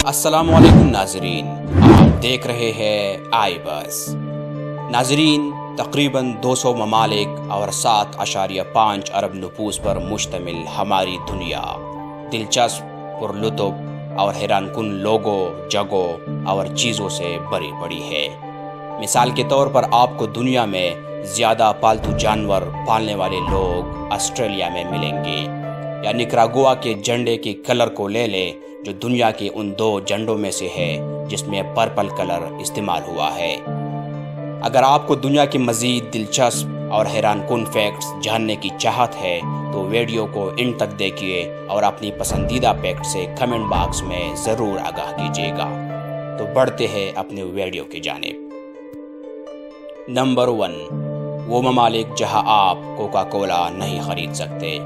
السلام علیکم ناظرین، آپ دیکھ رہے ہیں آئی بس۔ ناظرین، تقریباً 200 ممالک اور 7.5 ارب نفوس پر مشتمل ہماری دنیا دلچسپ، پرلطف اور حیران کن لوگوں، جگہوں اور چیزوں سے بھری پڑی ہے۔ مثال کے طور پر آپ کو دنیا میں زیادہ پالتو جانور پالنے والے لوگ آسٹریلیا میں ملیں گے، یا نکراگوا کے جھنڈے کے کلر کو لے لیں جو دنیا کے ان 2 جھنڈوں میں سے ہے جس میں پرپل کلر استعمال ہوا ہے۔ اگر آپ کو دنیا کی مزید دلچسپ اور حیران کن فیکٹس جاننے کی چاہت ہے تو ویڈیو کو اینڈ تک دیکھیے اور اپنی پسندیدہ فیکٹ سے کمنٹ باکس میں ضرور آگاہ کیجیے گا۔ تو بڑھتے ہیں اپنے ویڈیو کی جانب۔ نمبر 1، وہ ممالک جہاں آپ کوکا کولا نہیں خرید سکتے۔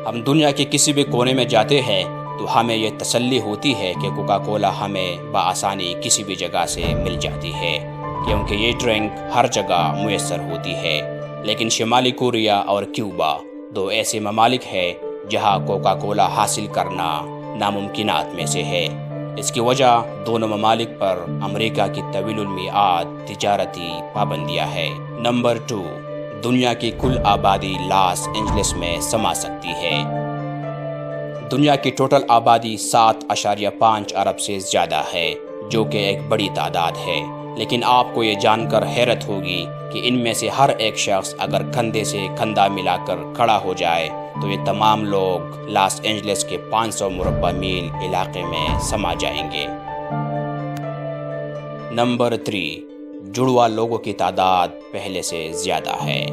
ہم دنیا کے کسی بھی کونے میں جاتے ہیں تو ہمیں یہ تسلی ہوتی ہے کہ کوکا کولا ہمیں بآسانی کسی بھی جگہ سے مل جاتی ہے، کیونکہ یہ ڈرنک ہر جگہ میسر ہوتی ہے۔ لیکن شمالی کوریا اور کیوبا 2 ایسے ممالک ہیں جہاں کوکا کولا حاصل کرنا ناممکنات میں سے ہے۔ اس کی وجہ دونوں ممالک پر امریکہ کی طویل المیعاد تجارتی پابندیاں ہے۔ نمبر 2، دنیا کی کل آبادی لاس اینجلس میں سما سکتی ہے۔ دنیا کی ٹوٹل آبادی 7.5 ارب سے زیادہ ہے، جو کہ ایک بڑی تعداد ہے۔ لیکن آپ کو یہ جان کر حیرت ہوگی کہ ان میں سے ہر ایک شخص اگر کندھے سے کندھا ملا کر کھڑا ہو جائے تو یہ تمام لوگ لاس اینجلس کے 500 مربع میل علاقے میں سما جائیں گے۔ نمبر 3، جڑواں لوگوں کی تعداد پہلے سے زیادہ ہے۔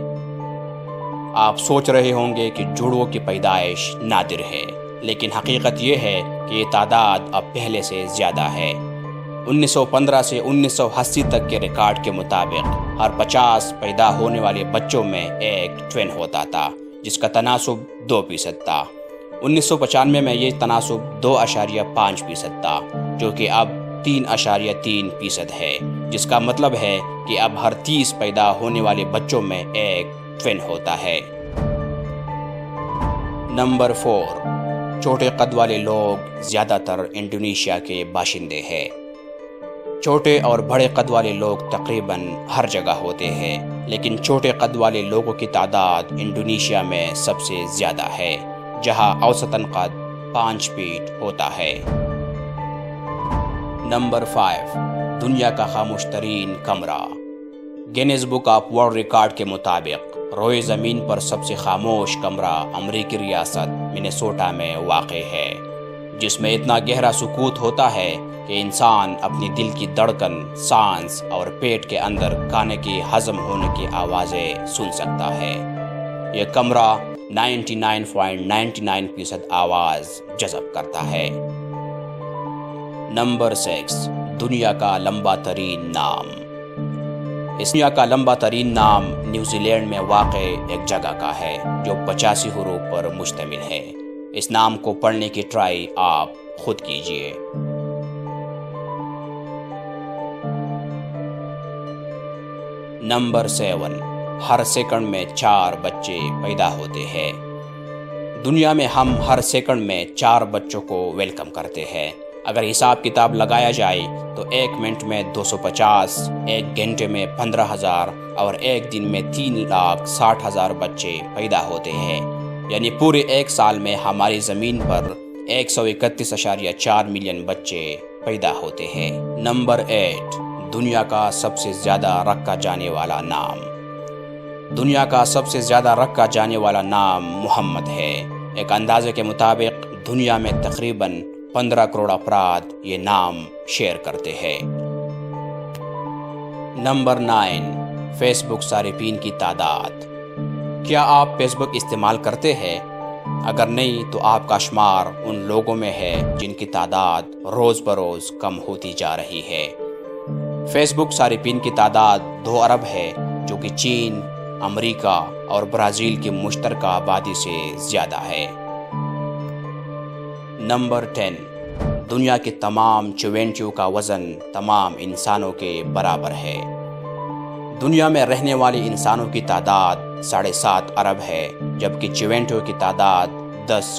آپ سوچ رہے ہوں گے کہ جڑووں کی پیدائش نادر ہے، لیکن حقیقت یہ ہے کہ یہ تعداد اب پہلے سے زیادہ ہے۔ 1915 سے 1980 تک کے ریکارڈ کے مطابق ہر 50 پیدا ہونے والے بچوں میں ایک ٹوین ہوتا تھا، جس کا تناسب 2% تھا۔ 1995 میں یہ تناسب 2.5% تھا، جو کہ اب 3.3% ہے، جس کا مطلب ہے کہ اب ہر 30 پیدا ہونے والے بچوں میں ایک ٹوین ہوتا ہے۔ نمبر 4، چھوٹے قد والے لوگ زیادہ تر انڈونیشیا کے باشندے ہیں۔ چھوٹے اور بڑے قد والے لوگ تقریباً ہر جگہ ہوتے ہیں، لیکن چھوٹے قد والے لوگوں کی تعداد انڈونیشیا میں سب سے زیادہ ہے، جہاں اوسطاً قد 5 فٹ ہوتا ہے۔ نمبر 5، دنیا کا خاموش ترین کمرہ۔ Guinness book of world record کے مطابق روئے زمین پر سب سے خاموش کمرہ امریکی ریاست منیسوٹا میں واقع ہے، جس میں اتنا گہرا سکوت ہوتا ہے کہ انسان اپنی دل کی دھڑکن، سانس اور پیٹ کے اندر کھانے کی ہضم ہونے کی آوازیں سن سکتا ہے۔ یہ کمرہ 99.99% آواز جذب کرتا ہے۔ نمبر 6، دنیا کا لمبا ترین نام۔ اس دنیا کا لمبا ترین نام نیوزی لینڈ میں واقع ایک جگہ کا ہے جو 85 حروف پر مشتمل ہے۔ اس نام کو پڑھنے کی ٹرائی آپ خود کیجئے۔ نمبر 7، ہر سیکنڈ میں 4 بچے پیدا ہوتے ہیں۔ دنیا میں ہم ہر سیکنڈ میں 4 بچوں کو ویلکم کرتے ہیں۔ اگر حساب کتاب لگایا جائے تو 1 منٹ میں 250، 1 گھنٹے میں 15,000 اور 1 دن میں 3,60,000 بچے پیدا ہوتے ہیں، یعنی پورے 1 سال میں ہماری زمین پر 131.4 ملین بچے پیدا ہوتے ہیں۔ نمبر 8، دنیا کا سب سے زیادہ رکھا جانے والا نام۔ دنیا کا سب سے زیادہ رکھا جانے والا نام محمد ہے۔ ایک اندازے کے مطابق دنیا میں تقریباً 15 کروڑ افراد یہ نام شیئر کرتے ہیں۔ نمبر 9، فیس بک صارفین کی تعداد۔ کیا آپ فیس بک استعمال کرتے ہیں؟ اگر نہیں تو آپ کا شمار ان لوگوں میں ہے جن کی تعداد روز بروز کم ہوتی جا رہی ہے۔ فیس بک صارفین کی تعداد 2 ارب ہے، جو کہ چین، امریکہ اور برازیل کی مشترکہ آبادی سے زیادہ ہے۔ نمبر 10، دنیا کے تمام چیونٹیوں کا وزن تمام انسانوں کے برابر ہے۔ دنیا میں رہنے والے انسانوں کی تعداد 7.5 ارب ہے، جبکہ چیونٹیوں کی تعداد 10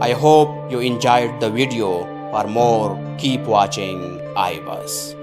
I hope you enjoyed the video. For more, keep watching iBus.